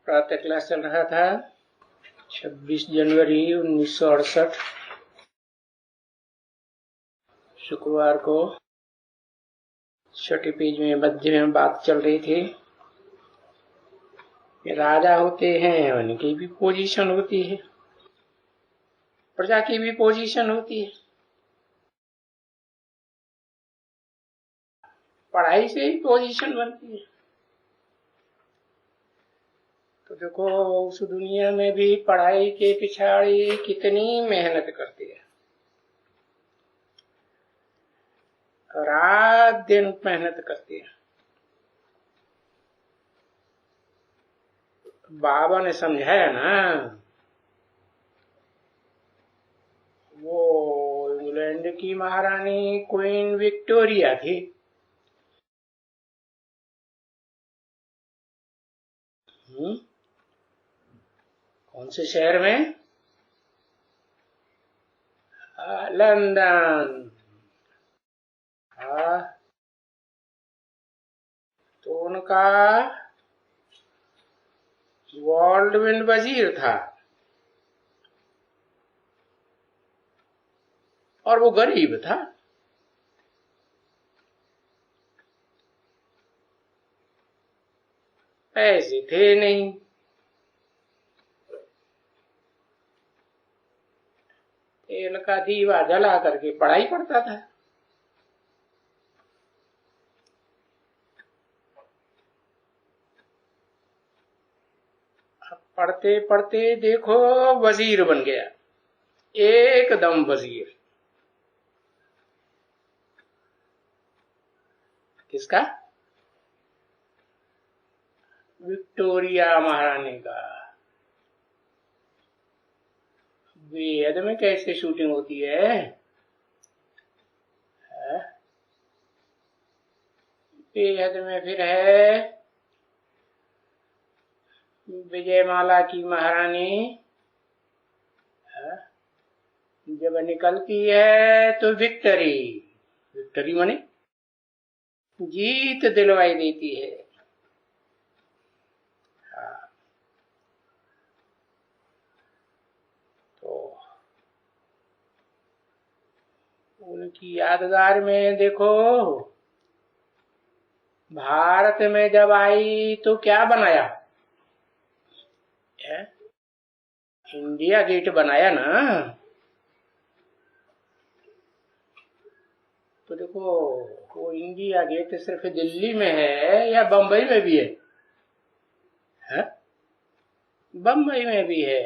प्रातः क्लास चल रहा था 26 जनवरी 1968 शुक्रवार को। छठे पेज में मध्य में बात चल रही थी कि राजा होते हैं उनकी भी पोजीशन होती है, प्रजा की भी पोजीशन होती है। पढ़ाई से ही पोजीशन बनती है। तो देखो उस दुनिया में भी पढ़ाई के पिछाड़ी कितनी मेहनत करती है, रात दिन मेहनत करती है। बाबा ने समझाया ना, वो इंग्लैंड की महारानी क्वीन विक्टोरिया थी। कौन से शहर में? लंदन। तो उनका बॉल्डविन वजीर था और वो गरीब था। पैसे थे नहीं। तेल का दीवा जला करके पढ़ाई पढ़ता था। पढ़ते पढ़ते देखो वजीर बन गया, एकदम वजीर। किसका? विक्टोरिया महारानी का। बेहद में कैसे शूटिंग होती है? बेहद में फिर है विजयमाला की महारानी। जब निकलती है तो विक्टरी, विक्टरी माने जीत दिलवाई देती है। तो उनकी यादगार में देखो, भारत में जब आई तो क्या बनाया? इंडिया गेट बनाया ना। तो देखो वो इंडिया गेट सिर्फ दिल्ली में है या बंबई में भी है? बंबई में भी है।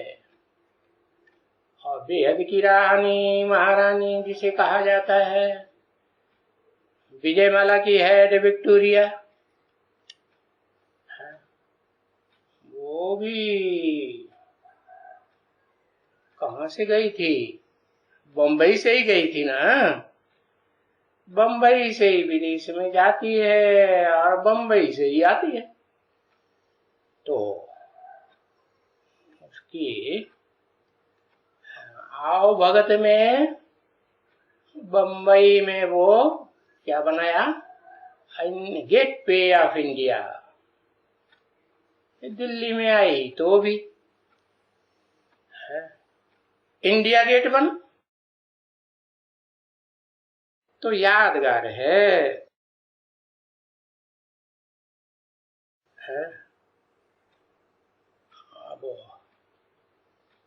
और बेहद की रानी महारानी जिसे कहा जाता है, विजयमाला की हेड विक्टोरिया, वो भी कहां से गई थी? बंबई से ही गई थी ना। बंबई से ही विदेश में जाती है और बंबई से ही आती है। तो उसकी आओ भगत में बंबई में वो क्या बनाया? Gateway of India. Delhi में आई तो भी इंडिया गेट बन, तो यादगार है। अब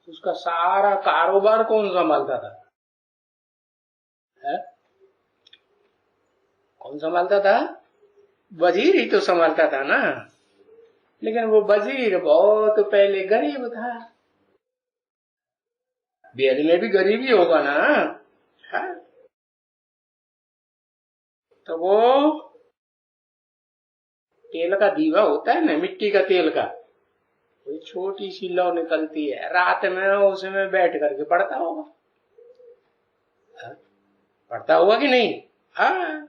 उसका सारा कारोबार कौन संभालता था? कौन संभालता था? वजीर ही तो संभालता था ना। लेकिन वो वजीर बहुत पहले गरीब था। बेल में भी गरीबी होगा ना। तो वो तेल का दीवा होता है ना, मिट्टी का तेल का, कोई छोटी सी लौ निकलती है, रात में उसमें बैठ करके पढ़ता होगा। पढ़ता होगा कि नहीं? हाँ।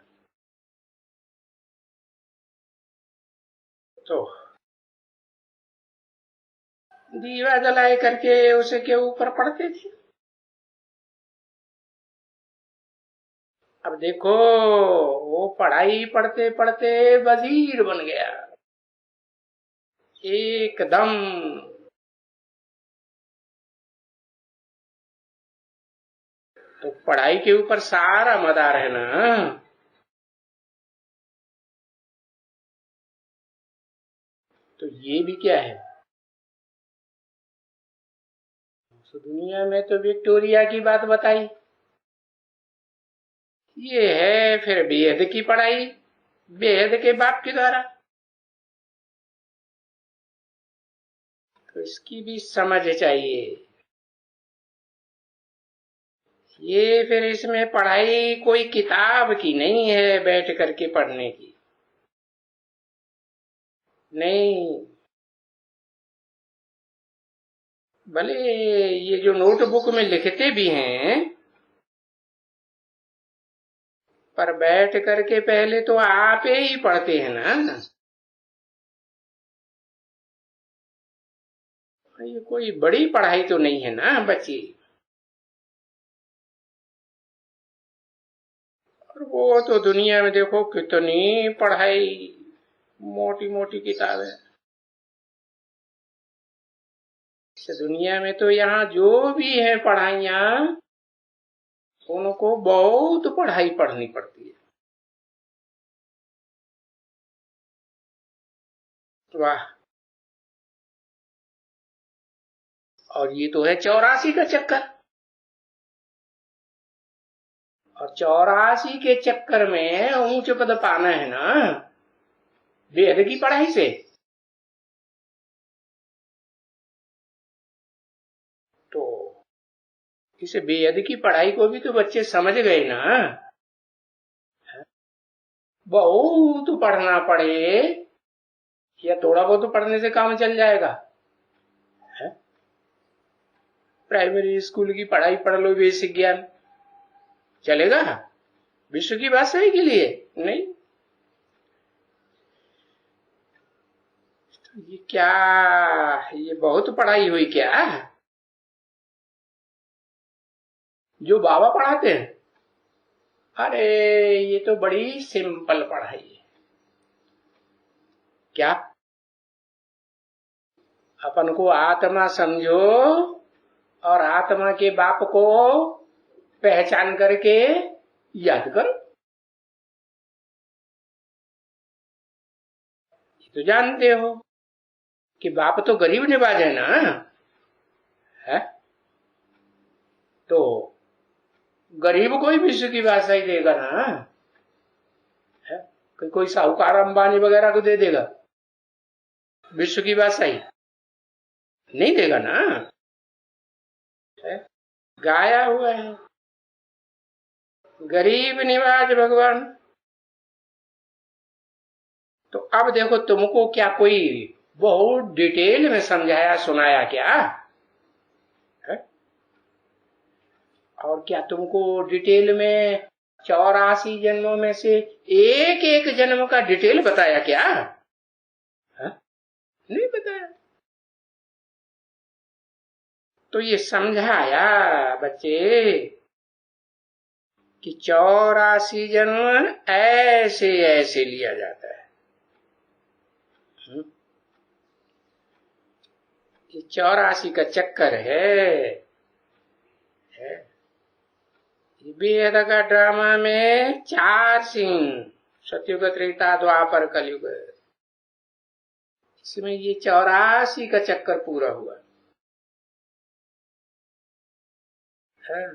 तो दीवा जलाए करके उसे के ऊपर पढ़ते थे। अब देखो वो पढ़ाई पढ़ते पढ़ते वजीर बन गया, एकदम। तो पढ़ाई के ऊपर सारा मदार है ना। तो ये भी क्या है, तो दुनिया में तो विक्टोरिया की बात बताई, ये है फिर बेहद की पढ़ाई, बेहद के बाप के द्वारा। तो इसकी भी समझ चाहिए। ये फिर इसमें पढ़ाई कोई किताब की नहीं है बैठ करके पढ़ने की, नहीं। भले ये जो नोटबुक में लिखते भी हैं, पर बैठ करके पहले तो आप ही पढ़ते हैं ना। ये कोई बड़ी पढ़ाई तो नहीं है ना बच्ची। और वो तो दुनिया में देखो कितनी पढ़ाई, मोटी मोटी किताबें। दुनिया में तो यहाँ जो भी है पढ़ाइयाँ, उनको बहुत पढ़ाई पढ़नी पड़ती है। वाह। और ये तो है 84 का चक्कर, और 84 के चक्कर में ऊंच पद पाना है ना वेद की पढ़ाई से। तो इस वेद की पढ़ाई को भी तो बच्चे समझ गए ना, बहुत पढ़ना पड़े या थोड़ा बहुत पढ़ने से काम चल जाएगा। प्राइमरी स्कूल की पढ़ाई पढ़ लो, बेसिक ज्ञान चलेगा, विश्व की बात सही के लिए नहीं। तो ये क्या, ये बहुत पढ़ाई हुई क्या जो बाबा पढ़ाते हैं? अरे ये तो बड़ी सिंपल पढ़ाई है। क्या, अपन को आत्मा समझो और आत्मा के बाप को पहचान करके याद करो। ये तो जानते हो कि बाप तो गरीब निवाज है ना, है? तो गरीब कोई विश्व की भाषा ही देगा ना, है? कोई साहूकार अंबानी वगैरह को दे देगा विश्व की भाषा ही? नहीं देगा ना, है? गाया हुआ है गरीब निवाज भगवान। तो अब देखो, तुमको क्या कोई बहुत डिटेल में समझाया सुनाया क्या है? और क्या तुमको डिटेल में 84 जन्मों में से एक एक जन्म का डिटेल बताया क्या है? नहीं बताया। तो ये समझाया बच्चे कि 84 जन्म ऐसे ऐसे लिया जाता है। ये 84 का चक्कर है। वेद का ड्रामा में 4 सीन, सतयुग, त्रेता, द्वापर, कलयुग, इसमें ये 84 का चक्कर पूरा हुआ है।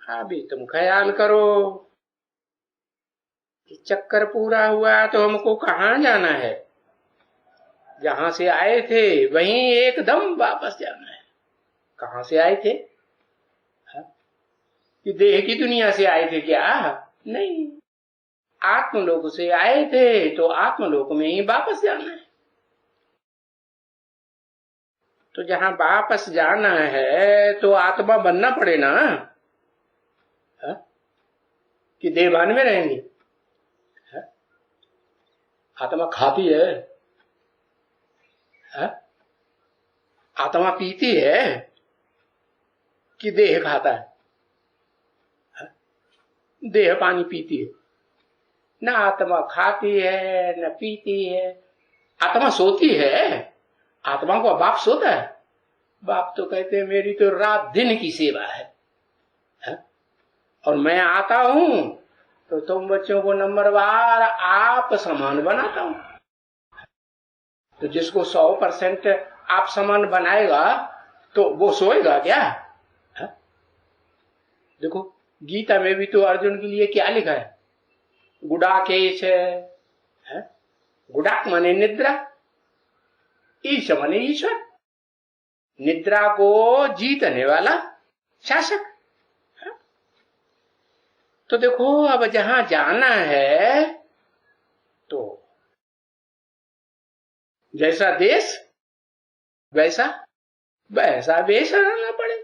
अभी तुम ख्याल करो, चक्कर पूरा हुआ तो हमको कहाँ जाना है? जहां से आए थे वहीं एकदम वापस जाना है। कहां से आए थे? हा? कि देह की दुनिया से आए थे क्या? नहीं, आत्मलोक से आए थे तो आत्मलोक में ही वापस जाना है। तो जहां वापस जाना है तो आत्मा बनना पड़े ना, हा? कि देहभान में रहेंगे? हा? आत्मा खाती है, हा? आत्मा पीती है कि देह खाता है? देह पानी पीती है, न आत्मा खाती है न पीती है। आत्मा सोती है, आत्मा को बाप सोता है? बाप तो कहते हैं मेरी तो रात दिन की सेवा है? और मैं आता हूं तो तुम बच्चों को नंबरवार आप समान बनाता हूं। तो जिसको 100% आप समान बनाएगा तो वो सोएगा क्या? है? देखो गीता में भी तो अर्जुन के लिए क्या लिखा है? गुडाकेश है? गुडाक माने निद्रा, ईश माने ईश्वर, निद्रा को जीतने वाला शासक। तो देखो अब जहां जाना है तो जैसा देश वैसा वैसा वेश रहना पड़े।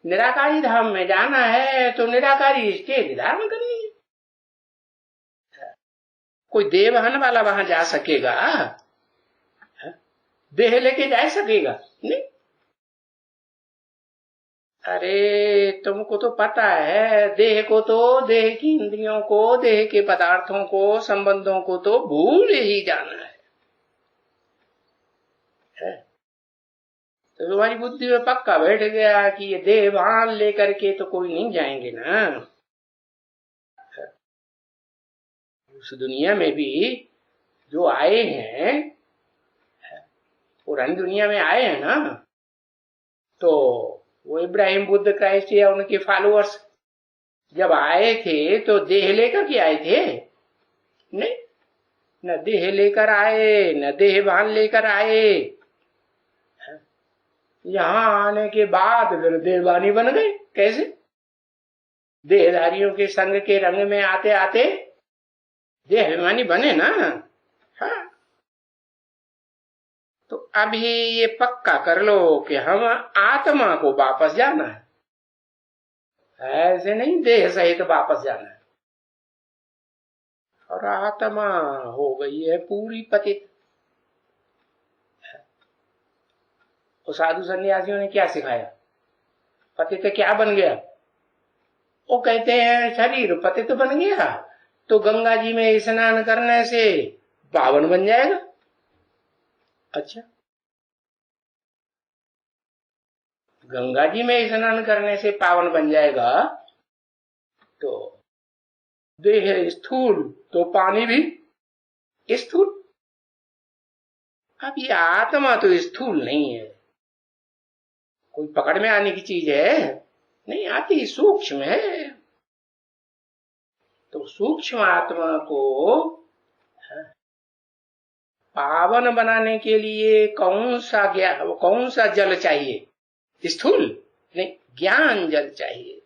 निराकारी धाम में जाना है तो निराकारी स्टेज धारण करनी है। कोई देवहन वाला वहां जा सकेगा? देह लेके जा सकेगा? नहीं। अरे तुमको तो पता है, देह को तो, देह की इंद्रियों को, देह के पदार्थों को, संबंधों को तो भूल ही जाना है। तो तुम्हारी बुद्धि में पक्का बैठ गया कि ये देह भान लेकर के तो कोई नहीं जाएंगे ना। उस दुनिया में भी जो आए हैं, पुरानी दुनिया में आए हैं ना, तो वो इब्राहिम, बुद्ध, क्राइस्ट या उनके फॉलोअर्स जब आए थे तो देह लेकर के आए थे? नहीं, न देह लेकर आए, न देह भान लेकर आए। यहां आने के बाद फिर देहवानी बन गए। कैसे? देहधारियों के संग के रंग में आते आते देहवानी बने ना। हाँ, तो अभी ये पक्का कर लो कि हम आत्मा को वापस जाना है, ऐसे नहीं देह सहित वापस जाना है। और आत्मा हो गई है पूरी पतित। तो साधु सन्यासियों ने क्या सिखाया? पतित क्या बन गया? वो कहते हैं शरीर पतित बन गया तो गंगा जी में स्नान करने से पावन बन जाएगा। अच्छा, गंगा जी में स्नान करने से पावन बन जाएगा तो देह स्थूल तो पानी भी स्थूल। अब ये आत्मा तो स्थूल नहीं है, कोई पकड़ में आने की चीज है नहीं, आती सूक्ष्म है। तो सूक्ष्म आत्मा को पावन बनाने के लिए कौन सा जल चाहिए? स्थूल नहीं, ज्ञान जल चाहिए।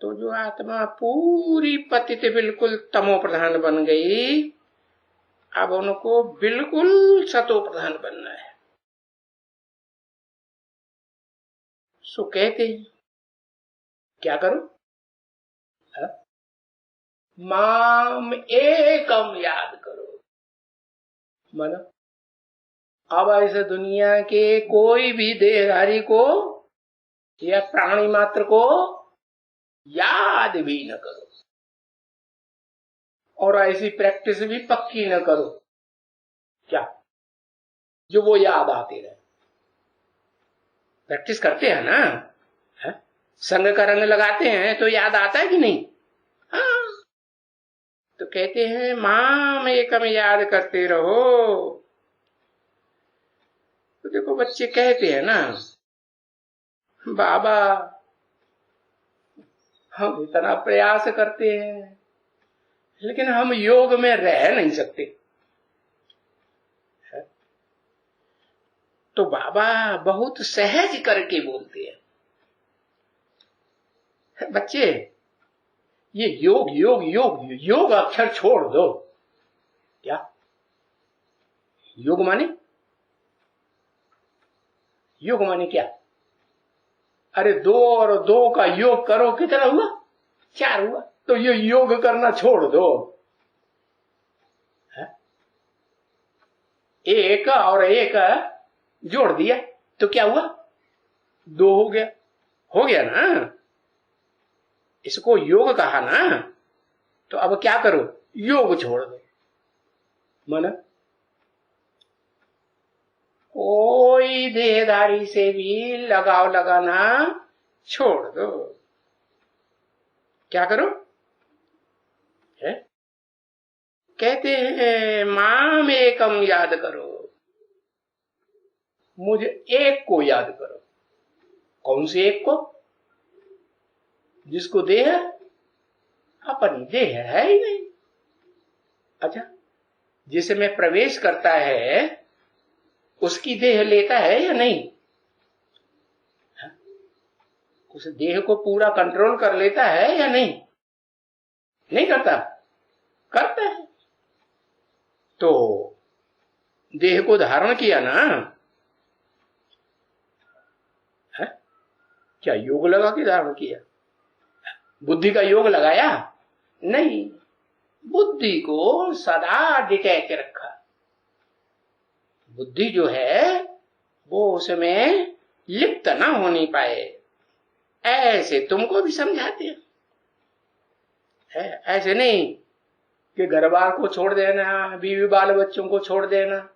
तो जो आत्मा पूरी पतित बिल्कुल तमो प्रधान बन गई, अब उनको बिल्कुल सतो प्रधान बनना है। सो कहते हैं क्या करो? माम एकम याद करो। माना अब इस दुनिया के कोई भी देहधारी को या प्राणी मात्र को याद भी न करो, और ऐसी प्रैक्टिस भी पक्की न करो क्या जो वो याद आते रहे। प्रैक्टिस करते हैं ना, है? संग का रंग लगाते हैं तो याद आता है कि नहीं? हाँ, तो कहते हैं माम एकम याद करते रहो। तो देखो बच्चे कहते हैं ना, बाबा हम इतना प्रयास करते हैं लेकिन हम योग में रह नहीं सकते। तो बाबा बहुत सहज करके बोलते हैं, बच्चे ये योग योग योग योग अक्षर छोड़ दो। क्या योग माने? योग माने क्या? अरे 2 और 2 का योग करो, कितना हुआ? 4 हुआ। तो ये योग करना छोड़ दो। है? 1 और 1 जोड़ दिया तो क्या हुआ? 2 हो गया। हो गया ना? इसको योग कहा ना, तो अब क्या करो? योग छोड़ दो। मन कोई देहधारी से भी लगाव लगाना छोड़ दो। क्या करो है? कहते हैं माम एकम याद करो, मुझे एक को याद करो। कौन से एक को? जिसको देह अपनी देह है ही नहीं। अच्छा, जिसमें प्रवेश करता है उसकी देह लेता है या नहीं? उस देह को पूरा कंट्रोल कर लेता है या नहीं? नहीं करता? करता है। तो देह को धारण किया ना है? क्या योग लगा के धारण किया? बुद्धि का योग लगाया? नहीं, बुद्धि को सदा डिटैच रखा। बुद्धि जो है वो उसमें लिप्त ना होनी पाए, ऐसे तुमको भी समझाते हैं। ऐसे नहीं कि घर बार को छोड़ देना, बीवी बाल बच्चों को छोड़ देना।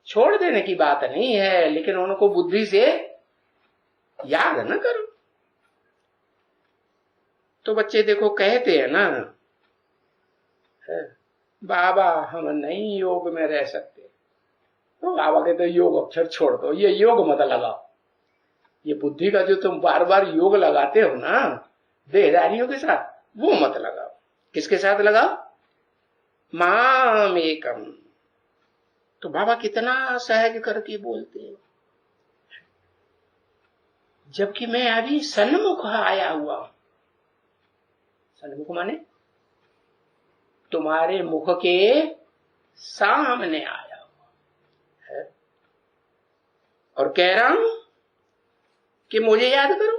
छोड़ देने की बात नहीं है, लेकिन उनको बुद्धि से याद न करो। तो बच्चे देखो कहते हैं ना, बाबा हम नहीं योग में रह सकते। तो बाबा कहते योग अक्षर छोड़ दो, ये योग मत लगाओ। ये बुद्धि का जो तुम बार बार योग लगाते हो ना देहधारियों के साथ, वो मत लगाओ। किसके साथ लगाओ? माम एकम। तो बाबा कितना सहज करके बोलते हैं, जबकि मैं अभी सन्मुख आया हुआ हूं। सन्मुख माने तुम्हारे मुख के सामने आया हुआ है और कह रहा हूं कि मुझे याद करो।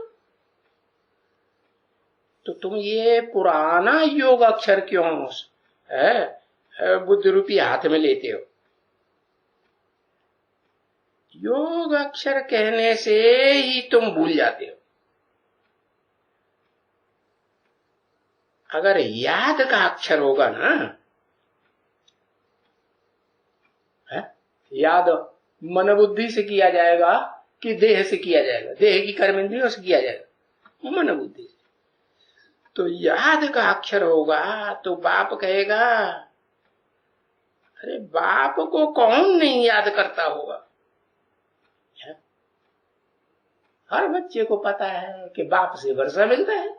तो तुम ये पुराना योग अक्षर क्यों बुद्ध रूपी हाथ में लेते हो? योग अक्षर कहने से ही तुम भूल जाते हो। अगर याद का अक्षर होगा ना, याद मन बुद्धि से किया जाएगा कि देह से किया जाएगा? देह की कर्म इंद्रियों से किया जाएगा, मन बुद्धि से। तो याद का अक्षर होगा तो बाप कहेगा, अरे बाप को कौन नहीं याद करता होगा? हर बच्चे को पता है कि बाप से वर्षा मिलता है,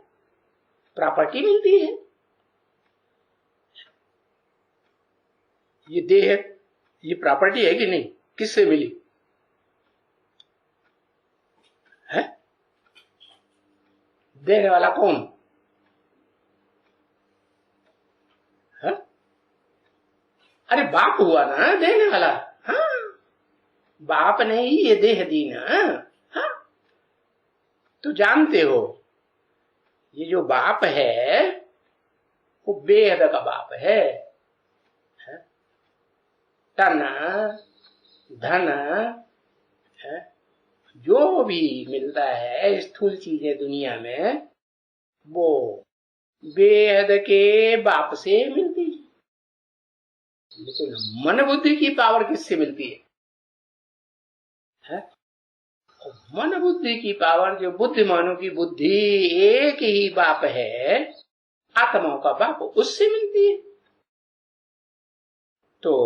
प्रॉपर्टी मिलती है। ये देह, ये प्रॉपर्टी है कि नहीं? किससे मिली है? देने वाला कौन है? अरे बाप हुआ ना देने वाला। हाँ, बाप ने ही ये देह दी ना। हाँ, तो जानते हो ये जो बाप है वो बेहद का बाप है। तन धन है, जो भी मिलता है स्थूल चीजें दुनिया में, वो बेहद के बाप से मिलती है। लेकिन मन बुद्धि की पावर किससे मिलती है? मन बुद्धि की पावर, जो बुद्धिमानों की बुद्धि एक ही बाप है, आत्माओं का बाप, उससे मिलती है। तो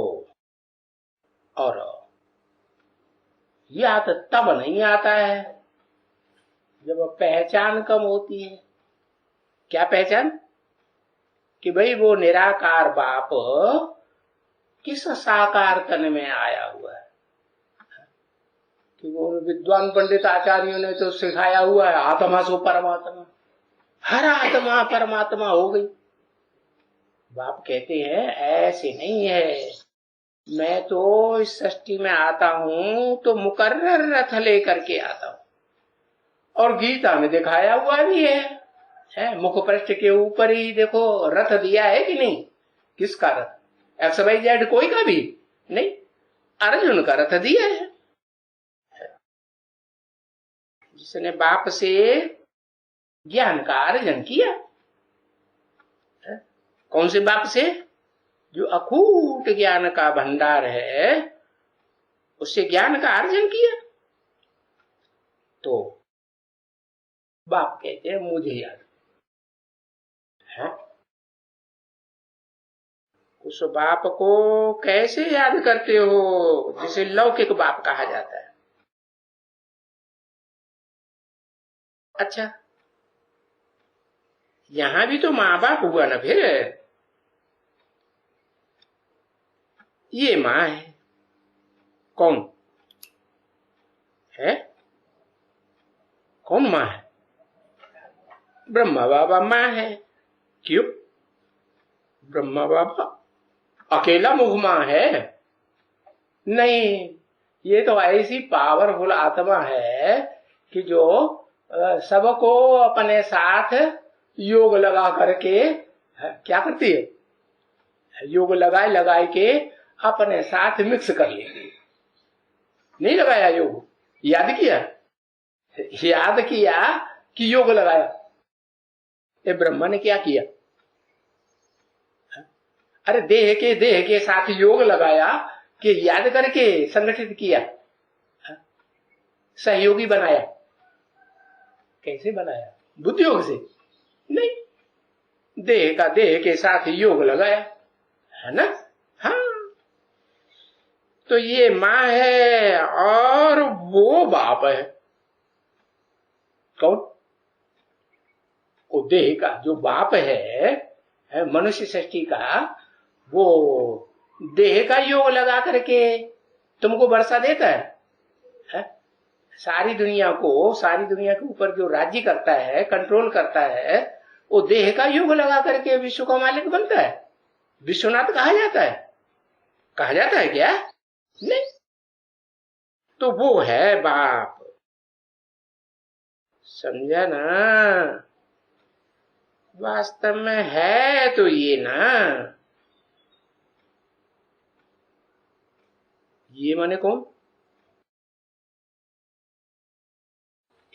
और याद तब नहीं आता है जब पहचान कम होती है। क्या पहचान? कि भाई वो निराकार बाप किस साकार तन में आया हुआ है। कि वो विद्वान पंडित आचार्यों ने तो सिखाया हुआ है आत्मा सो परमात्मा, हर आत्मा परमात्मा हो गई। बाप कहते हैं ऐसे नहीं है, मैं तो इस सृष्टि में आता हूं तो मुकर्रर रथ लेकर के आता हूं। और गीता में दिखाया हुआ भी है मुख पृष्ठ के ऊपर ही देखो रथ दिया है कि नहीं? किसका रथ? XYZ कोई का भी नहीं, अर्जुन का रथ दिया है, जिसने बाप से ज्ञान का अर्जन किया। कौन से बाप से? जो अकूट ज्ञान का भंडार है, उससे ज्ञान का अर्जन किया। तो बाप कहते हैं मुझे याद है। उस बाप को कैसे याद करते हो जिसे लौकिक बाप कहा जाता है? अच्छा, यहां भी तो माँ बाप हुआ ना फिर। ये माँ है। कौन है? कौन माँ है? ब्रह्मा बाबा माँ है। क्यों? ब्रह्मा बाबा अकेला मुख माँ है? नहीं, ये तो ऐसी पावरफुल आत्मा है कि जो सबको अपने साथ योग लगा करके क्या करती है? योग लगाए लगाए के अपने साथ मिक्स कर लेगी। नहीं लगाया योग? याद किया? याद किया कि योग लगाया? ये ब्रह्मा ने क्या किया? अरे देह के साथ योग लगाया कि याद करके संगठित किया, सहयोगी बनाया। कैसे बनाया? बुद्धि योग से नहीं, देह के साथ योग लगाया, है ना? हाँ, तो ये माँ है और वो बाप है। कौन? वो देह का जो बाप है मनुष्य सृष्टि का, वो देह का योग लगा करके तुमको वर्षा देता है? सारी दुनिया के ऊपर जो राज्य करता है, कंट्रोल करता है, वो देह का योग लगा करके विश्व का मालिक बनता है। विश्वनाथ कहा जाता है? कहा जाता है क्या? नहीं। तो वो है बाप। समझा ना? वास्तव में है तो ये ना, ये माने कौन?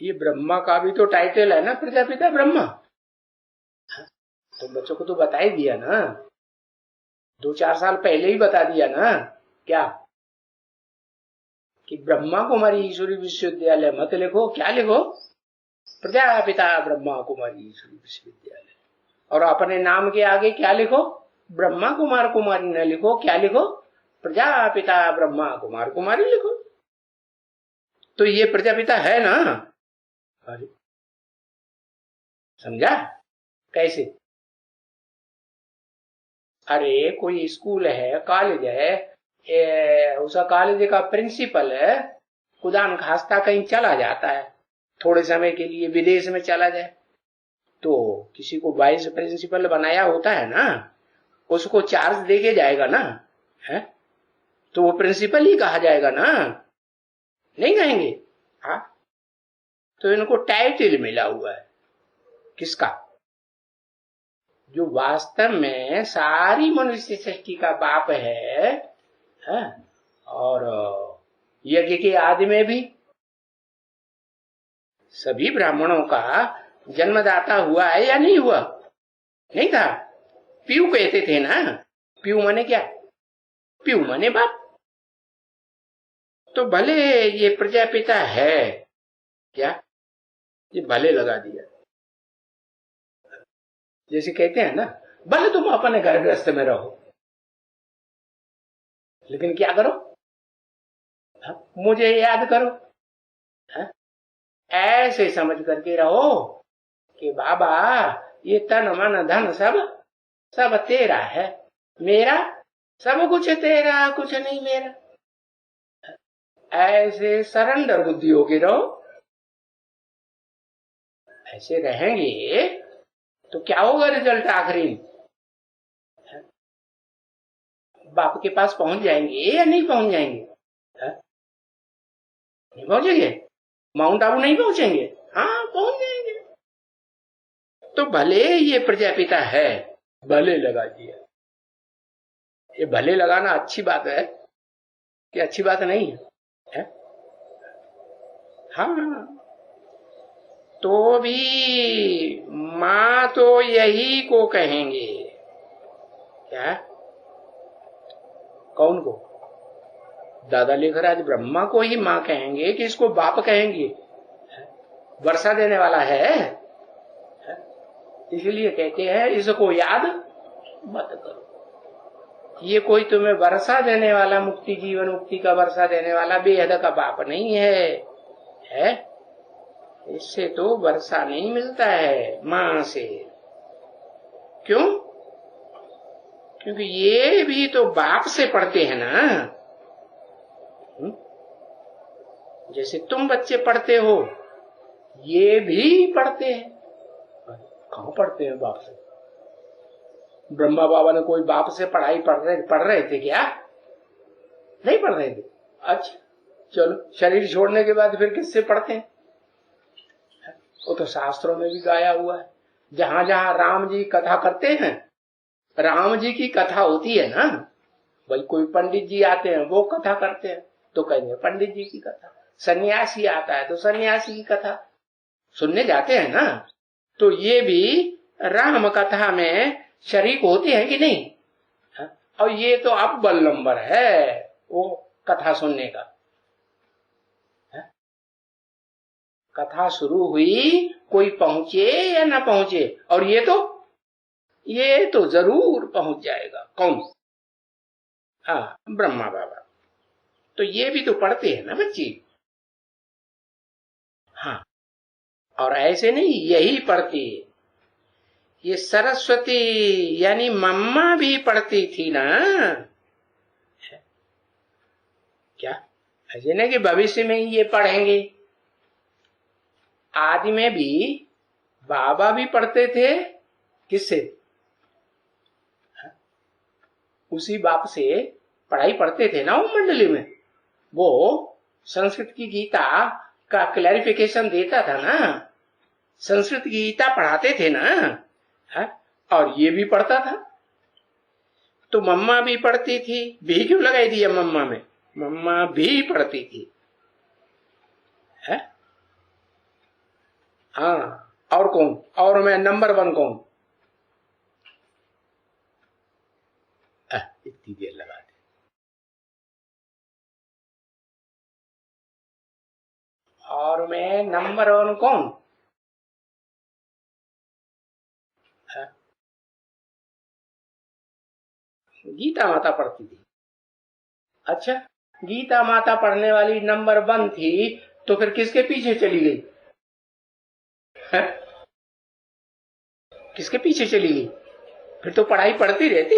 ये ब्रह्मा का भी तो टाइटल है ना, प्रजापिता ब्रह्मा। तो बच्चों को तो बता ही दिया ना, 2-4 साल पहले ही बता दिया ना। क्या? कि ब्रह्मा कुमारी ईश्वरी विश्वविद्यालय मत लिखो। क्या लिखो? प्रजापिता ब्रह्मा कुमारी ईश्वरी विश्वविद्यालय। और अपने नाम के आगे क्या लिखो? ब्रह्मा कुमार कुमारी न लिखो। क्या लिखो? प्रजापिता ब्रह्मा कुमार कुमारी लिखो। तो ये प्रजापिता है ना? समझा? कैसे? अरे कोई स्कूल है, कॉलेज है, उसका कॉलेज का प्रिंसिपल है खुदा न खास्ता कहीं चला जाता है, थोड़े समय के लिए विदेश में चला जाए, तो किसी को वाइस प्रिंसिपल बनाया होता है ना, उसको चार्ज देके जाएगा ना, है? तो वो प्रिंसिपल ही कहा जाएगा ना, नहीं कहेंगे? हाँ, तो इनको टाइटल मिला हुआ है। किसका? जो वास्तव में सारी मनुष्य सृष्टि का बाप है, और यज्ञ के आदि में भी सभी ब्राह्मणों का जन्मदाता हुआ है या नहीं हुआ? नहीं था? पीयू कहते थे ना। पीयू माने क्या? पीयू माने बाप। तो भले ये प्रजापिता है, क्या ये भले लगा दिया? जैसे कहते हैं ना, भले तुम अपने घर गृहस्थ में रहो, लेकिन क्या करो? मुझे याद करो। ऐसे समझ करके रहो कि बाबा ये तन मन धन सब सब तेरा है, मेरा सब कुछ तेरा, कुछ नहीं मेरा। ऐसे सरेंडर बुद्धि होगी रहो। ऐसे रहेंगे तो क्या होगा रिजल्ट आखिरी? बाप के पास पहुंच जाएंगे या नहीं पहुंच जाएंगे? नहीं पहुंचेंगे? माउंट आबू नहीं पहुंचेंगे? हाँ, पहुंच जाएंगे। तो भले ये प्रजापिता है, भले लगा दिया। ये भले लगाना अच्छी बात है कि अच्छी बात नहीं है? हाँ, तो भी माँ तो यही को कहेंगे। क्या? कौन को? दादा लेकर आज ब्रह्मा को ही मां कहेंगे कि इसको बाप कहेंगे? वर्षा देने वाला है, इसलिए कहते हैं इसको याद मत करो। ये कोई तुम्हें वर्षा देने वाला, मुक्ति जीवन मुक्ति का वर्षा देने वाला बेहद का बाप नहीं है? इससे तो वर्षा नहीं मिलता है मां से। क्यों? क्योंकि ये भी तो बाप से पढ़ते हैं ना। जैसे तुम बच्चे पढ़ते हो, ये भी पढ़ते हैं। कहां पढ़ते हैं बाप से? ब्रह्मा बाबा ने कोई बाप से पढ़ाई पढ़ रहे थे क्या? नहीं पढ़ रहे थे। अच्छा चलो, शरीर छोड़ने के बाद फिर किससे पढ़ते हैं? वो तो शास्त्रों में भी गाया हुआ है। जहां जहां राम जी कथा करते हैं, राम जी की कथा होती है ना, भाई कोई पंडित जी आते हैं वो कथा करते हैं तो कहेंगे पंडित जी की कथा, सन्यासी आता है तो सन्यासी की कथा सुनने जाते हैं ना। तो ये भी राम कथा में शरीक होते हैं कि नहीं? और ये तो अव्वल नंबर है वो कथा सुनने का। कथा शुरू हुई, कोई पहुंचे या ना पहुंचे, और ये तो जरूर पहुंच जाएगा। कौन? हाँ, ब्रह्मा बाबा। तो ये भी तो पढ़ते हैं ना बच्ची। हाँ, और ऐसे नहीं यही पढ़ती है। ये सरस्वती यानी मम्मा भी पढ़ती थी ना। क्या ऐसे नहीं कि भविष्य में ही ये पढ़ेंगे? आदि में भी बाबा भी पढ़ते थे। किससे? उसी बाप से पढ़ाई पढ़ते थे ना वो मंडली में। वो संस्कृत की गीता का क्लैरिफिकेशन देता था ना, संस्कृत की गीता पढ़ाते थे ना। और ये भी पढ़ता था। तो मम्मा भी पढ़ती थी। भी क्यों लगाई दिया मम्मा में? मम्मा भी पढ़ती थी। हाँ, और कौन? और मैं नंबर 1 कौन? इतनी देर लगा दे। और मैं नंबर 1 कौन? गीता माता पढ़ती थी। अच्छा, गीता माता पढ़ने वाली नंबर 1 थी तो फिर किसके पीछे चली गई? किसके पीछे चली गई? फिर तो पढ़ाई पढ़ती रहती।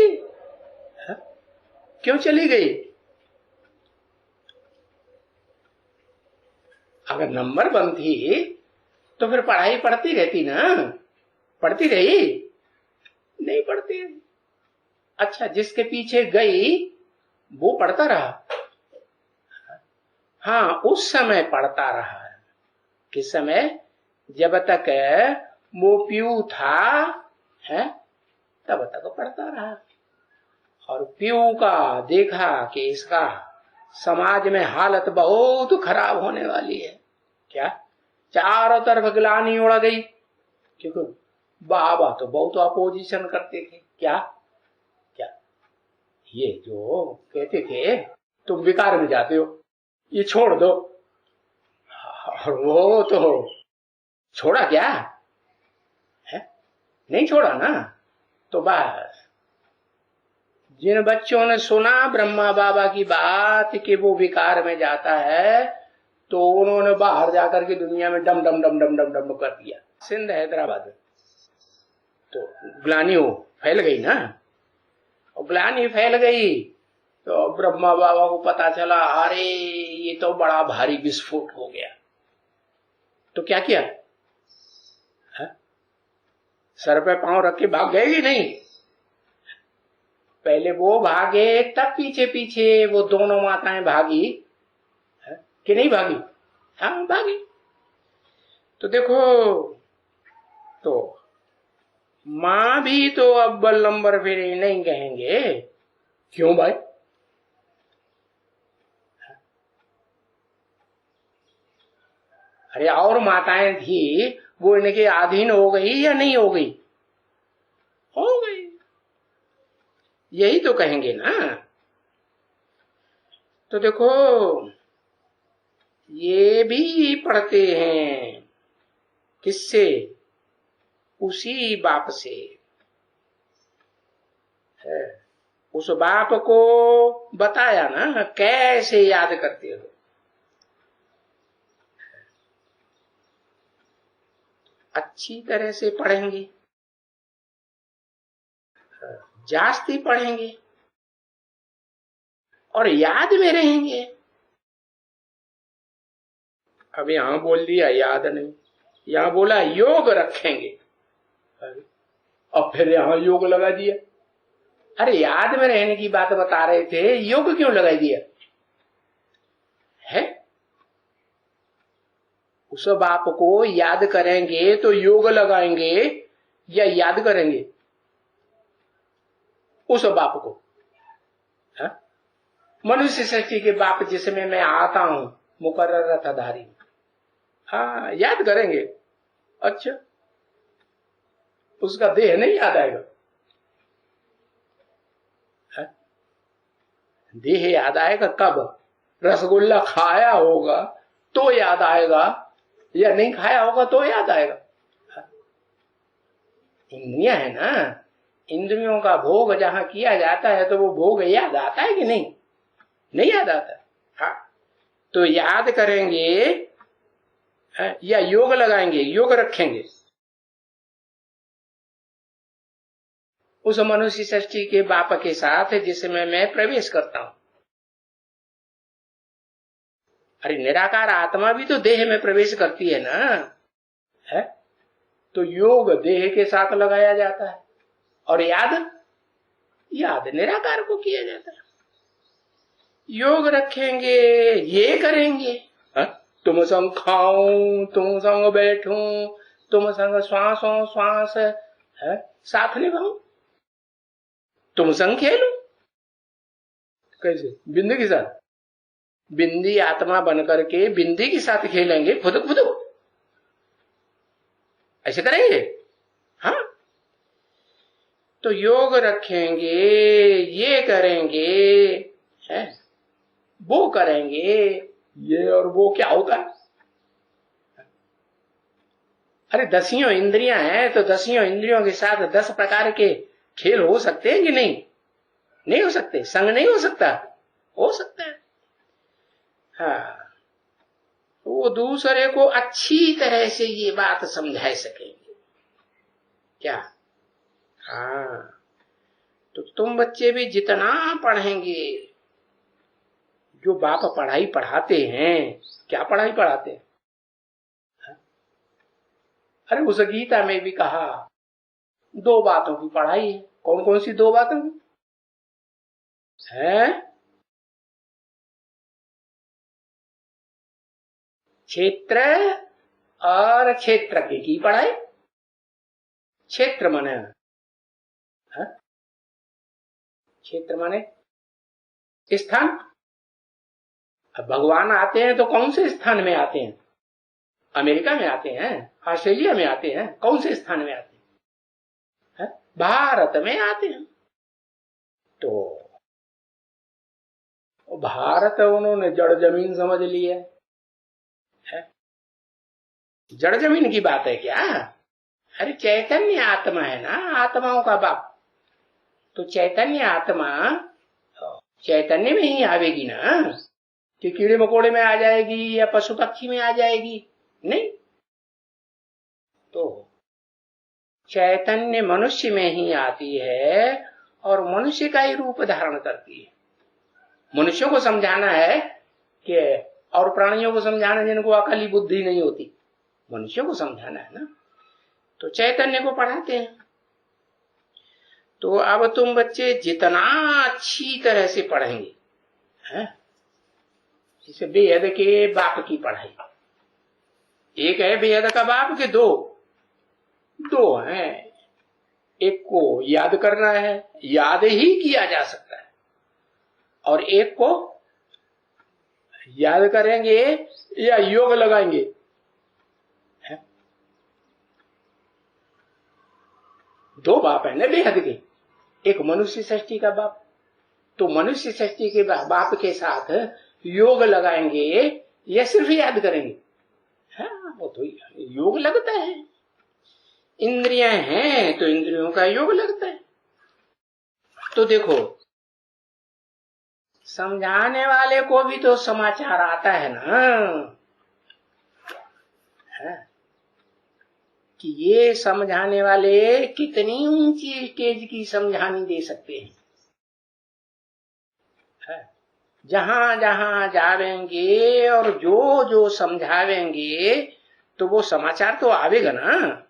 क्यों चली गई? अगर नंबर 1 थी तो फिर पढ़ाई पढ़ती रहती ना। पढ़ती रही? नहीं पढ़ती। अच्छा, जिसके पीछे गई वो पढ़ता रहा। हाँ, उस समय पढ़ता रहा। किस समय? जब तक वो पीऊ था है तब तक पढ़ता रहा। और पीऊ का देखा कि इसका समाज में हालत बहुत खराब होने वाली है। क्या? चारों तरफ ग्लानि उड़ गई, क्योंकि बाबा तो बहुत अपोजिशन करते थे। क्या? ये जो कहते थे तुम विकार में जाते हो, ये छोड़ दो। और वो तो छोड़ा क्या है? नहीं छोड़ा ना। तो बस जिन बच्चों ने सुना ब्रह्मा बाबा की बात कि वो विकार में जाता है, तो उन्होंने बाहर जाकर के दुनिया में डम डम डम डम डम डम कर दिया। सिंध हैदराबाद में तो ग्लानि फैल गई ना। और ग्लानि फैल गई तो ब्रह्मा बाबा को पता चला, अरे ये तो बड़ा भारी विस्फोट हो गया। तो क्या किया? सर पे पांव रख के भाग गए कि नहीं? पहले वो भागे, तब पीछे पीछे वो दोनों माताएं भागी कि नहीं भागी? हाँ, भागी। तो देखो, तो मां भी तो अव्वल नंबर फिर नहीं कहेंगे। क्यों भाई? अरे और माताएं थी, वो इनके अधीन हो गई या नहीं हो गई? हो गई। यही तो कहेंगे ना। तो देखो ये भी पढ़ते हैं किससे? उसी बाप से है। उस बाप को बताया ना कैसे याद करते हो। अच्छी तरह से पढ़ेंगे, जास्ती पढ़ेंगे और याद में रहेंगे। अब यहां बोल दिया याद नहीं, यहां बोला योग रखेंगे, अब फिर यहां योग लगा दिया। अरे याद में रहने की बात बता रहे थे, योग क्यों लगा दिया है? उस बाप को याद करेंगे तो योग लगाएंगे या याद करेंगे उस बाप को? है? मनुष्य सृष्टि के बाप जिसमें मैं आता हूं मुकर्रर रथधारी, हाँ याद करेंगे। अच्छा, उसका देह नहीं याद आएगा? है? देह याद आएगा कब? रसगुल्ला खाया होगा तो याद आएगा, या नहीं खाया होगा तो याद आएगा। इंद्रियां है ना, इंद्रियों का भोग जहां किया जाता है तो वो भोग याद आता है कि नहीं? नहीं याद आता। हाँ, तो याद करेंगे या योग लगाएंगे, योग रखेंगे उस मनुष्य सृष्टि के बाप के साथ जिसमें मैं प्रवेश करता हूं। अरे निराकार आत्मा भी तो देह में प्रवेश करती है ना, है? तो योग देह के साथ लगाया जाता है और याद याद निराकार को किया जाता है। योग रखेंगे, ये करेंगे, है? तुम संग खाऊं, तुम संग बैठूं, तुम संग श्वासों श्वास है साथ निभाऊं, तुम संग खेलूं। कैसे? बिंदी के साथ? बिंदी आत्मा बनकर के बिंदी के साथ खेलेंगे खुद खुद, ऐसे करेंगे? हाँ, तो योग रखेंगे, ये करेंगे, है? वो करेंगे। ये और वो क्या होता है? अरे दसियों इंद्रियां हैं तो दसियों इंद्रियों के साथ 10 प्रकार के खेल हो सकते हैं कि नहीं? नहीं हो सकते? संग नहीं हो सकता? हो सकता है। हाँ, वो दूसरे को अच्छी तरह से ये बात समझा सकेंगे क्या? हाँ, तो तुम बच्चे भी जितना पढ़ेंगे, जो बाप पढ़ाई पढ़ाते हैं, क्या पढ़ाई पढ़ाते हैं? अरे उस गीता में भी कहा 2 बातों की पढ़ाई है। कौन कौन सी 2 बातों की है? क्षेत्र और क्षेत्र की पढ़ाई। क्षेत्र माने, क्षेत्र माने स्थान। अब भगवान आते हैं तो कौन से स्थान में आते हैं? अमेरिका में आते हैं, ऑस्ट्रेलिया में आते हैं, कौन से स्थान में आते हैं? भारत में आते हैं। तो भारत उन्होंने जड़ जमीन समझ लिया है। जड़ जमीन की बात है क्या? अरे चैतन्य आत्मा है ना, आत्माओं का बाप। तो चैतन्य आत्मा चैतन्य में ही आवेगी ना, कि कीड़े मकोड़े में आ जाएगी या पशु पक्षी में आ जाएगी? नहीं, तो चैतन्य मनुष्य में ही आती है और मनुष्य का ही रूप धारण करती है। मनुष्यों को समझाना है कि, और प्राणियों को समझाना जिनको अकली बुद्धि नहीं होती, मनुष्यों को समझाना है ना, तो चैतन्य को पढ़ाते हैं। तो अब तुम बच्चे जितना अच्छी तरह से पढ़ेंगे, है? इसे बेहद के बाप की पढ़ाई। एक है बेहद का बाप के 2 हैं। एक को याद करना है, याद ही किया जा सकता है, और एक को याद करेंगे या योग लगाएंगे। 2 बाप है ना बेहद के। एक मनुष्य सृष्टि का बाप तो मनुष्य षष्ठी के बाप के साथ योग लगाएंगे या सिर्फ याद करेंगे? हाँ, वो तो योग लगता है। इंद्रियां हैं तो इंद्रियों का योग लगता है। तो देखो, समझाने वाले को भी तो समाचार आता है ना, है? कि ये समझाने वाले कितनी ऊंची स्टेज की समझानी दे सकते हैं, है? जहां जहां जावेंगे और जो जो समझावेंगे तो वो समाचार तो आवेगा ना।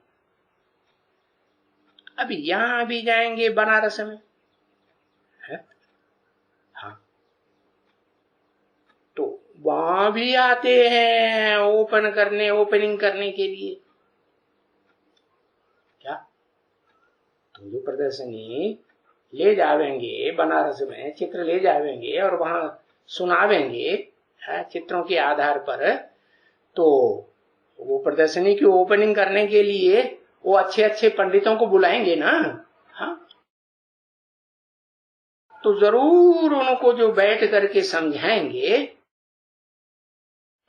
अभी यहां भी जाएंगे बनारस में, है? हाँ, तो वहां भी आते हैं ओपनिंग करने के लिए। क्या? तो जो प्रदर्शनी ले जावेंगे बनारस में, चित्र ले जावेंगे और वहां सुनावेंगे, चित्रों के आधार पर, तो वो प्रदर्शनी की ओपनिंग करने के लिए वो अच्छे अच्छे पंडितों को बुलाएंगे ना। हाँ, तो जरूर उनको जो बैठ करके समझाएंगे,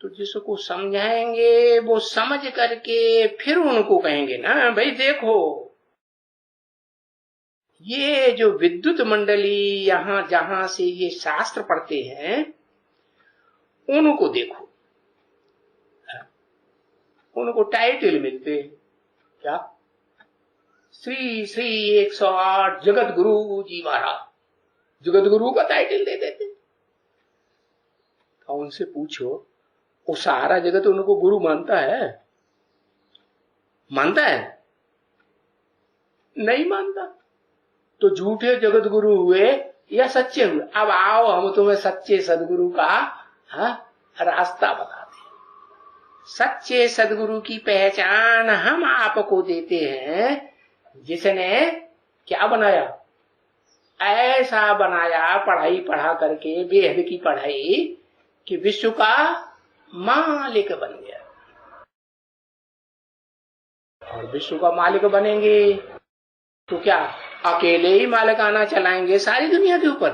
तो जिसको समझाएंगे वो समझ करके फिर उनको कहेंगे ना, भाई देखो ये जो विद्युत मंडली यहां जहां से ये शास्त्र पढ़ते हैं उनको देखो, उनको टाइटल मिलते हैं। क्या? श्री श्री 108 जगत गुरु जी महाराज, जगत गुरु का टाइटल दे देते। तो उनसे पूछो, वो सारा जगत उनको गुरु मानता है? मानता है? नहीं मानता। तो झूठे जगत गुरु हुए या सच्चे हुए? अब आओ हम तुम्हें सच्चे सदगुरु का रास्ता बताते हैं। सच्चे सदगुरु की पहचान हम आपको देते हैं जिसने क्या बनाया? ऐसा बनाया पढ़ाई पढ़ा करके, बेहद की पढ़ाई, कि विश्व का मालिक बन गया। और विश्व का मालिक बनेंगे तो क्या अकेले ही मालिकाना चलाएंगे सारी दुनिया के ऊपर?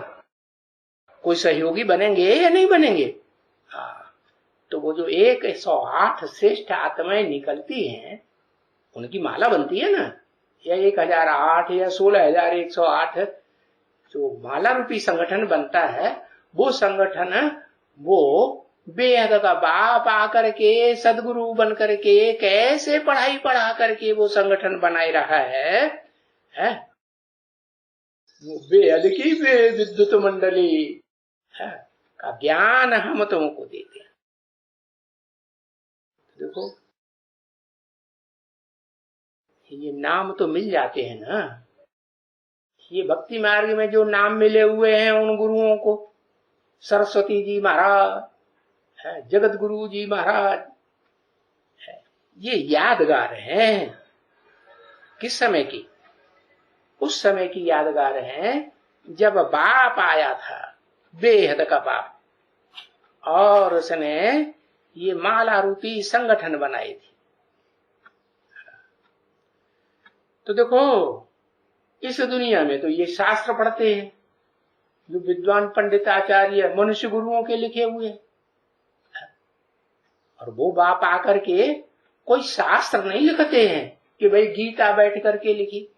कोई सहयोगी बनेंगे या नहीं बनेंगे? हाँ, तो वो जो 108 श्रेष्ठ आत्माएं निकलती हैं उनकी माला बनती है ना, या 1008 या 16108 जो माला रूपी संगठन बनता है, वो संगठन वो बेहद का बाप आकर के सदगुरु बन करके कैसे पढ़ाई पढ़ा करके वो संगठन बनाए रहा है? वो बेहद की विद्युत मंडली का ज्ञान हम तुमको देते हैं। देखो, ये नाम तो मिल जाते हैं ना, ये भक्ति मार्ग में जो नाम मिले हुए हैं उन गुरुओं को, सरस्वती जी महाराज, जगत गुरु जी महाराज, ये यादगार हैं। किस समय की? उस समय की यादगार हैं जब बाप आया था, बेहद का बाप, और उसने ये माला रूपी संगठन बनाई थी। तो देखो, इस दुनिया में तो ये शास्त्र पढ़ते हैं जो विद्वान पंडित आचार्य मनुष्य गुरुओं के लिखे हुए, और वो बाप आकर के कोई शास्त्र नहीं लिखते हैं कि भाई गीता बैठ करके लिखी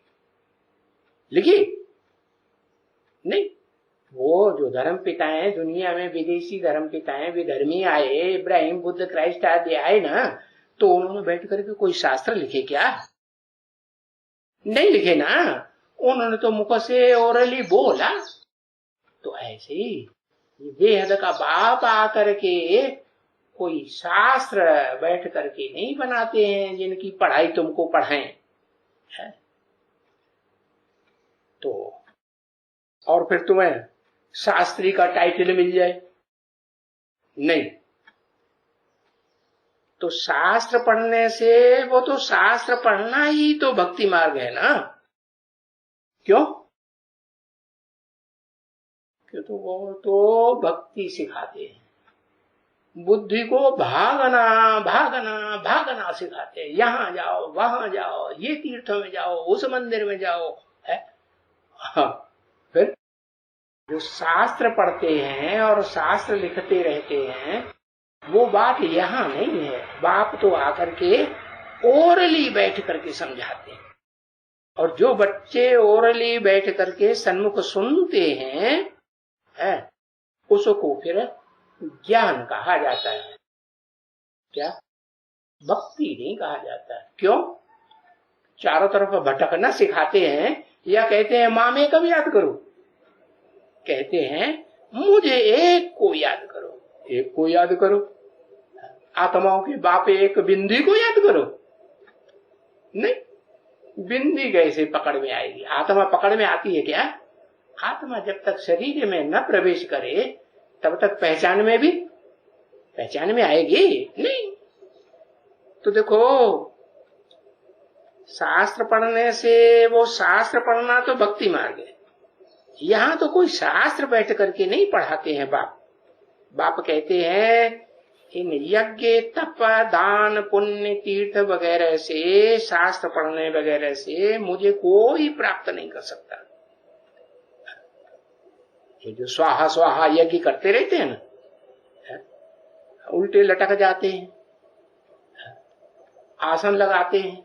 नहीं। वो जो धर्म पिताएं दुनिया में, विदेशी धर्म पिताएं, विधर्मी आए, इब्राहिम बुद्ध क्राइस्ट आदि आए ना, तो उन्होंने बैठ करके कोई शास्त्र लिखे क्या? नहीं लिखे ना, उन्होंने तो मुख से ओरली बोला। तो ऐसे ही बेहद का बाप आकर के कोई शास्त्र बैठ करके नहीं बनाते हैं जिनकी पढ़ाई तुमको पढ़ाएं, है? तो और फिर तुम्हें शास्त्री का टाइटल मिल जाए? नहीं। तो शास्त्र पढ़ने से, वो तो शास्त्र पढ़ना ही तो भक्ति मार्ग है ना। क्यों? क्यों? तो वो तो भक्ति सिखाते हैं, बुद्धि को भागना भागना भागना सिखाते हैं। यहां जाओ, वहां जाओ, ये तीर्थों में जाओ, उस मंदिर में जाओ, है? हाँ, फिर जो शास्त्र पढ़ते हैं और शास्त्र लिखते रहते हैं, वो बात यहाँ नहीं है। बाप तो आकर के ओरली बैठ करके समझाते हैं, और जो बच्चे ओरली बैठ करके सन्मुख सुनते हैं, उसको फिर ज्ञान कहा जाता है। क्या? भक्ति नहीं कहा जाता है। क्यों? चारों तरफ भटकना सिखाते हैं, या कहते हैं माँ में कब याद करो, कहते हैं मुझे एक को याद करो। एक को याद करो? आत्माओं के बाप एक बिंदी को याद करो? नहीं, बिंदी कैसे पकड़ में आएगी? आत्मा पकड़ में आती है क्या? आत्मा जब तक शरीर में न प्रवेश करे तब तक पहचान में आएगी नहीं। तो देखो, शास्त्र पढ़ने से, वो शास्त्र पढ़ना तो भक्ति मार्ग है। यहां तो कोई शास्त्र बैठ करके नहीं पढ़ाते हैं बाप कहते हैं इन यज्ञ तप दान पुण्य तीर्थ वगैरह से, शास्त्र पढ़ने वगैरह से मुझे कोई प्राप्त नहीं कर सकता। ये जो स्वाहा स्वाहा यज्ञ करते रहते हैं ना, उल्टे लटक जाते हैं, आसन लगाते हैं,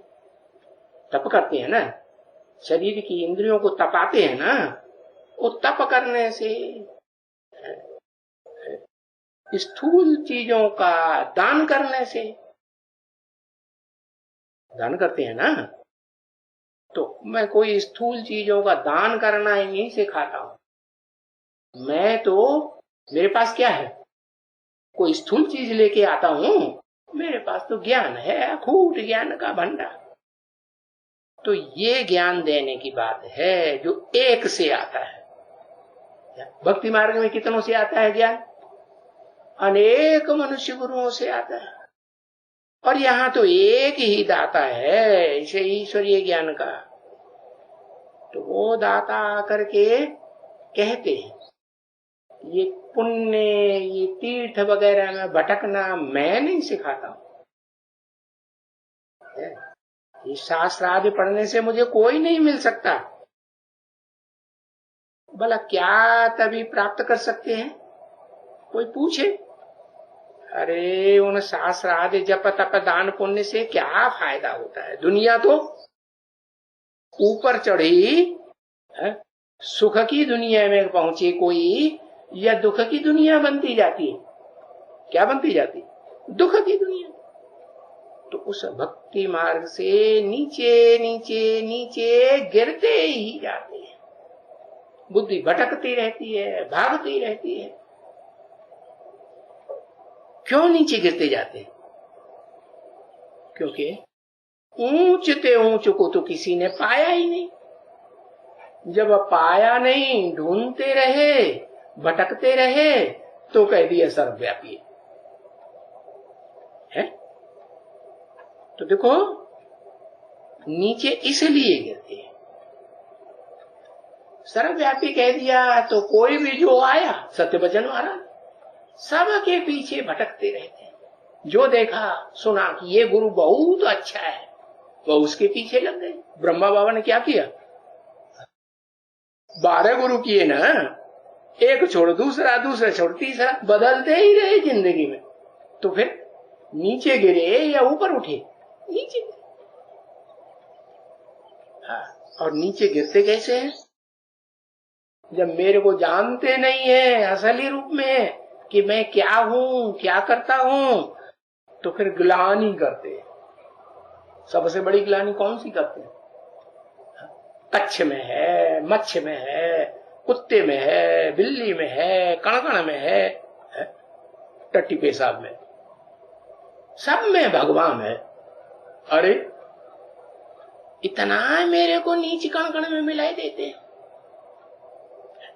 तप करते हैं ना, शरीर की इंद्रियों को तपाते हैं ना, वो तप करने से, स्थूल चीजों का दान करने से, दान करते हैं ना, तो मैं कोई स्थूल चीजों का दान करना ही नहीं सिखाता हूं। मैं तो, मेरे पास क्या है, कोई स्थूल चीज लेके आता हूं, मेरे पास तो ज्ञान है, अखूट ज्ञान का भंडार। तो ये ज्ञान देने की बात है जो एक से आता है। भक्ति मार्ग में कितनों से आता है ज्ञान? अनेक मनुष्य गुरुओं से आता है, और यहां तो एक ही दाता है इसे ईश्वरीय ज्ञान का। तो वो दाता आकर के कहते हैं ये पुण्य, ये तीर्थ वगैरह में भटकना मैं नहीं सिखाता हूं, ये शास्त्र आदि पढ़ने से मुझे कोई नहीं मिल सकता। भला क्या तभी प्राप्त कर सकते हैं? कोई पूछे, अरे उन शास्त्र आदि जप तप दान पुण्य से क्या फायदा होता है? दुनिया तो ऊपर चढ़ी, सुख की दुनिया में पहुंचे कोई, या दुख की दुनिया बनती जाती है? क्या बनती जाती? दुख की दुनिया। तो उस भक्ति मार्ग से नीचे नीचे नीचे गिरते ही जाते हैं, बुद्धि भटकती रहती है, भागती रहती है। क्यों नीचे गिरते जाते हैं? क्योंकि ऊंचते ऊंच को तो किसी ने पाया ही नहीं। जब पाया नहीं, ढूंढते रहे, भटकते रहे, तो कह दिया सर्वव्यापी है। तो देखो, नीचे इसलिए गिरते हैं, सर्वव्यापी कह दिया तो कोई भी जो आया, सत्यवचन महाराज सबके पीछे भटकते रहते हैं। जो देखा सुना कि ये गुरु बहुत अच्छा है, वो उसके पीछे लग गए। ब्रह्मा बाबा ने क्या किया? 12 गुरु किए ना, एक छोड़ दूसरा, दूसरा छोड़ तीसरा, बदलते ही रहे जिंदगी में। तो फिर नीचे गिरे या ऊपर उठे? नीचे गिरे। और नीचे गिरते कैसे हैं? जब मेरे को जानते नहीं है असली रूप में कि मैं क्या हूं, क्या करता हूं, तो फिर ग्लानि करते हैं। सबसे बड़ी ग्लानि कौन सी करते हैं? कच्छ में है, मच्छ में है, कुत्ते में है, बिल्ली में है, कणकण में है, टट्टी पेशाब में, सब में भगवान है। अरे इतना मेरे को नीच कणकण में मिलाई देते,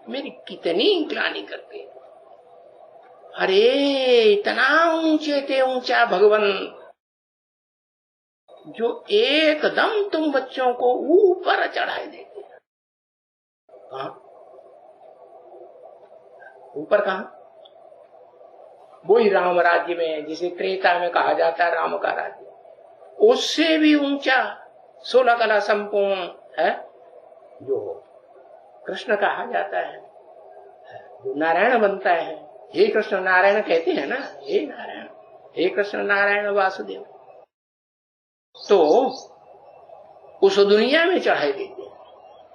मेरी कितनी ग्लानि करते। अरे इतना ऊंचे थे ऊंचा भगवान, जो एकदम तुम बच्चों को ऊपर चढ़ाए देते। कहां? ऊपर कहां? वही राम राज्य में, जिसे त्रेता में कहा जाता है राम का राज्य, उससे भी ऊंचा 16 कला संपूर्ण है जो कृष्ण कहा जाता है। जो नारायण बनता है, हे कृष्ण नारायण कहते हैं ना, हे नारायण, हे कृष्ण नारायण वासुदेव, तो उस दुनिया में चढ़ाई देते हैं।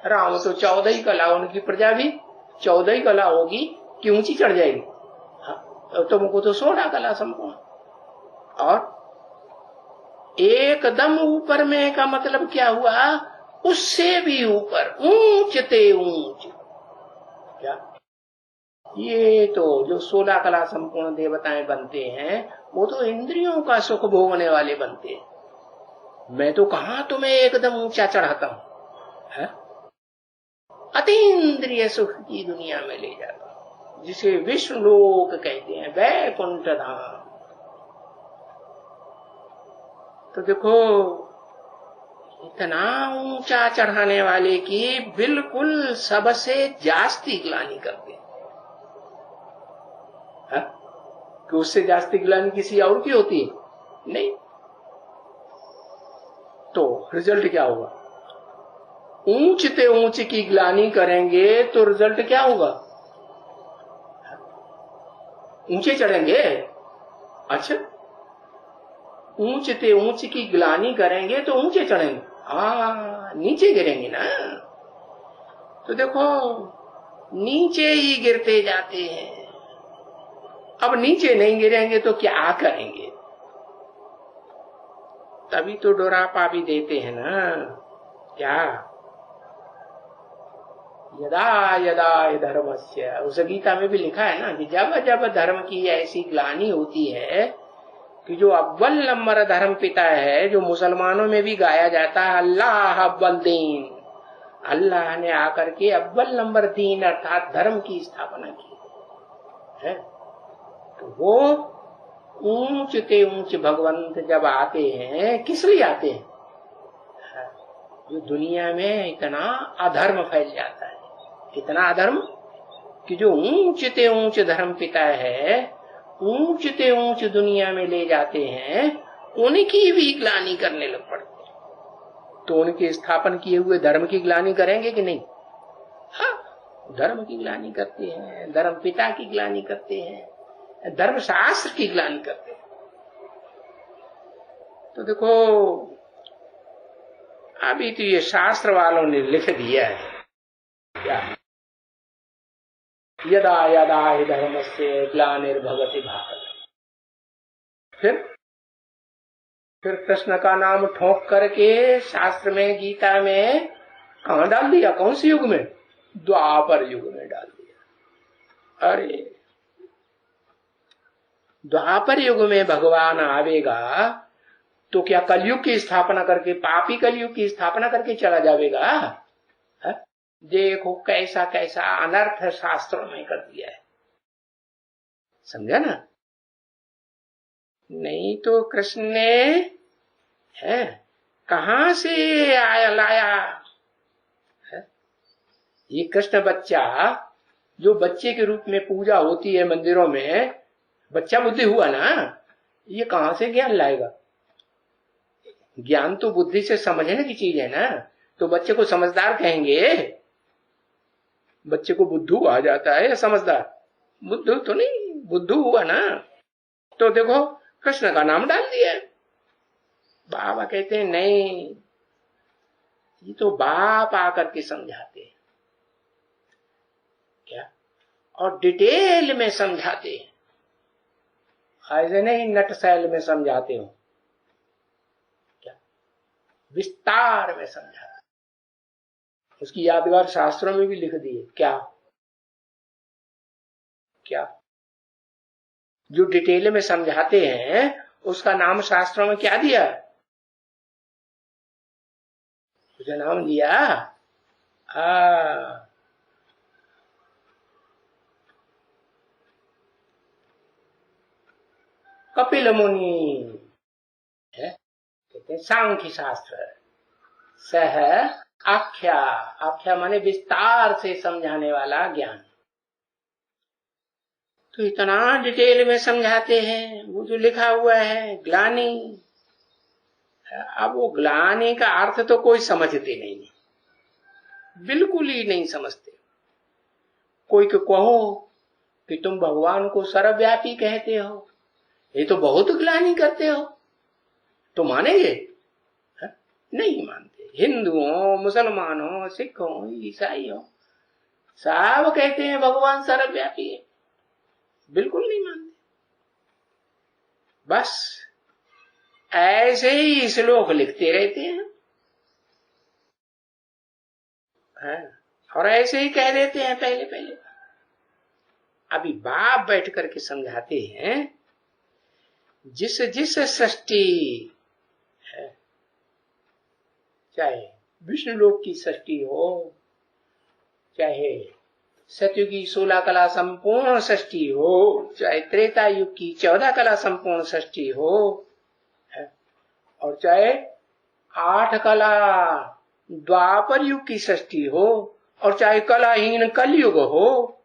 राम तो 14 ही कला, उनकी प्रजा भी 14 ही कला होगी कि ऊंची चढ़ जाएगी। तुमको तो 16 कला संपूर्ण, और एकदम ऊपर में का मतलब क्या हुआ, उससे भी ऊपर, ऊंचते ऊंच। क्या ये तो जो 16 कला संपूर्ण देवताएं बनते हैं वो तो इंद्रियों का सुख भोगने वाले बनते हैं। मैं तो कहां तुम्हें एकदम ऊंचा चढ़ाता हूं, अतीन्द्रिय सुख की दुनिया में ले जाता हूं, जिसे विष्णु लोक कहते हैं, वैकुंठ धाम। तो देखो इतना ऊंचा चढ़ाने वाले की बिल्कुल सबसे जास्ती ग्लानि करते हैं, कि उससे जास्ती ग्लानि किसी और की होती है नहीं। तो रिजल्ट क्या होगा, ऊंचते ऊंच की ग्लानि करेंगे तो रिजल्ट क्या होगा, ऊंचे चढ़ेंगे। अच्छा, ऊंचते ऊंच की ग्लानि करेंगे तो ऊंचे चढ़ेंगे, नीचे गिरेंगे ना। तो देखो नीचे ही गिरते जाते हैं। अब नीचे नहीं गिरेंगे तो क्या करेंगे, तभी तो डोरापा भी देते हैं ना। क्या, यदा यदा धर्मस्य, उस गीता में भी लिखा है ना कि जब जब धर्म की ऐसी ग्लानि होती है कि जो अव्वल नंबर धर्म पिता है, जो मुसलमानों में भी गाया जाता है, अल्लाह अव्वल दीन, अल्लाह ने आकर के अव्वल नंबर दीन अर्थात धर्म की स्थापना की है। तो वो ऊंचते ऊंच भगवंत जब आते हैं, किस लिए आते हैं, जो दुनिया में इतना अधर्म फैल जाता है, इतना अधर्म कि जो ऊंचते ऊंच धर्म पिता है, ऊंचते ऊंच दुनिया में ले जाते हैं, उनकी भी ग्लानि करने लग पड़ते हैं। तो उनके स्थापन किए हुए धर्म की ग्लानि करेंगे कि नहीं, धर्म की ग्लानि करते हैं, धर्म पिता की ग्लानि करते हैं, धर्म शास्त्र की ग्लानि करते हैं। तो देखो अभी तो ये शास्त्र वालों ने लिख दिया है क्या, यदा यदा हि धर्मस्य ग्लानिर्भवति भारत। फिर कृष्ण का नाम ठोक करके शास्त्र में, गीता में कहां डाल दिया, कौन से युग में, द्वापर युग में डाल दिया। अरे द्वापर युग में भगवान आवेगा तो क्या कलयुग की स्थापना करके, पापी कलयुग की स्थापना करके चला जाएगा। देखो कैसा कैसा अनर्थ शास्त्रों में कर दिया है, समझा ना। नहीं तो कृष्ण ने है कहां से लाया है? ये कृष्ण बच्चा, जो बच्चे के रूप में पूजा होती है मंदिरों में, बच्चा बुद्धि हुआ ना, ये कहां से ज्ञान लाएगा। ज्ञान तो बुद्धि से समझने की चीज है ना। तो बच्चे को समझदार कहेंगे, बच्चे को बुद्धू आ जाता है या समझदार, बुद्धू तो नहीं, बुद्धू हुआ ना। तो देखो कृष्ण का नाम डाल दिया। बाबा कहते हैं नहीं, ये तो बाप आकर के समझाते हैं क्या, और डिटेल में समझाते हैं, ऐसे नहीं नटशैल में समझाते हो क्या, विस्तार में समझाते। उसकी यादगार शास्त्रों में भी लिख दिए क्या क्या, जो डिटेल में समझाते हैं उसका नाम शास्त्रों में क्या दिया, मुझे नाम दिया कपिल मुनि है, कहते हैं सांख्य शास्त्र। सह आख्या, आख्या माने विस्तार से समझाने वाला ज्ञान। तो इतना डिटेल में समझाते हैं, वो जो लिखा हुआ है ग्लानि। अब वो ग्लानि का अर्थ तो कोई समझते नहीं, बिल्कुल ही नहीं समझते। कोई को कहो कि तुम भगवान को सर्वव्यापी कहते हो, ये तो बहुत ग्लानि करते हो, तो मानेंगे? नहीं मानते। हिंदुओं, मुसलमानों, सिखों, ईसाइयों सब कहते हैं भगवान सर्वव्यापी है, बिल्कुल नहीं मानते। बस ऐसे ही श्लोक लिखते रहते हैं, और ऐसे ही कह देते हैं पहले पहले। अभी बाप बैठ करके समझाते हैं, जिस जिस सृष्टि है, चाहे विष्णु लोक की सृष्टि हो, चाहे सतयुग की 16 कला संपूर्ण सृष्टि हो, चाहे त्रेता युग की 14 कला संपूर्ण सृष्टि हो, और चाहे 8 कला द्वापर युग की सृष्टि हो, और चाहे कलाहीन कलयुग हो,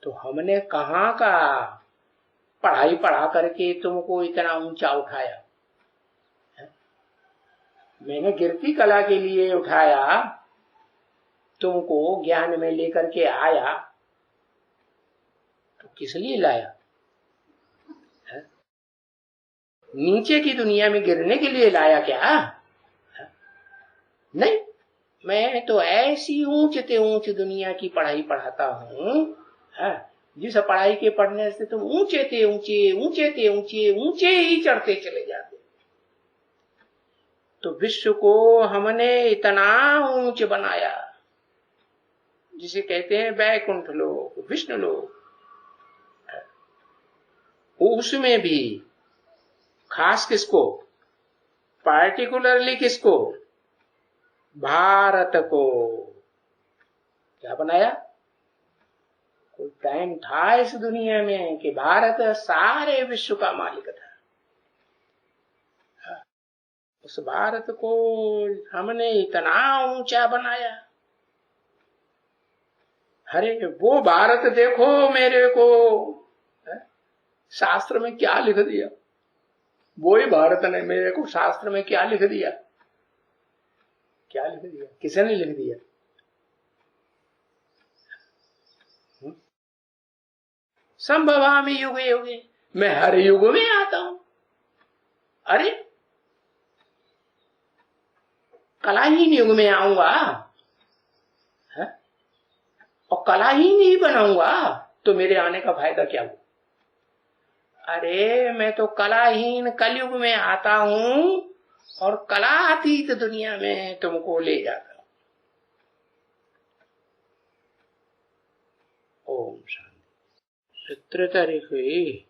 तो हमने कहाँ का पढ़ाई पढ़ा करके तुमको इतना ऊंचा उठाया? मैंने गिरती कला के लिए उठाया, तुमको ज्ञान में लेकर के आया, तो किस लिए लाया? नीचे की दुनिया में गिरने के लिए लाया क्या? नहीं, मैं तो ऐसी ऊंच से ऊंच दुनिया की पढ़ाई पढ़ाता हूं, जिस पढ़ाई के पढ़ने से तुम ऊंचे थे ऊंचे, ऊंचे थे ऊंचे, ऊंचे ही चढ़ते चले जाते। तो विश्व को हमने इतना ऊंच बनाया, जिसे कहते हैं वैकुंठ लोक, विष्णु लोक। उसमें भी खास किसको, पार्टिकुलरली किसको? भारत को। क्या बनाया? कोई टाइम था इस दुनिया में कि भारत सारे विश्व का मालिक था। उस भारत को हमने इतना ऊंचा बनाया। अरे वो भारत देखो मेरे को, शास्त्र में क्या लिख दिया, वो ही भारत ने मेरे को शास्त्र में क्या लिख दिया? क्या लिख दिया? किसने लिख दिया? संभवामि युगे युगे, मैं हर युग में आता हूं। अरे कलाहीन युग में आऊंगा, और कलाहीन ही बनाऊंगा, तो मेरे आने का फायदा क्या हुआ? अरे मैं तो कलाहीन कलयुग में आता हूं, और कलातीत दुनिया में तुमको ले जाता हूं। ओम शांति। 17 तारीख हुई।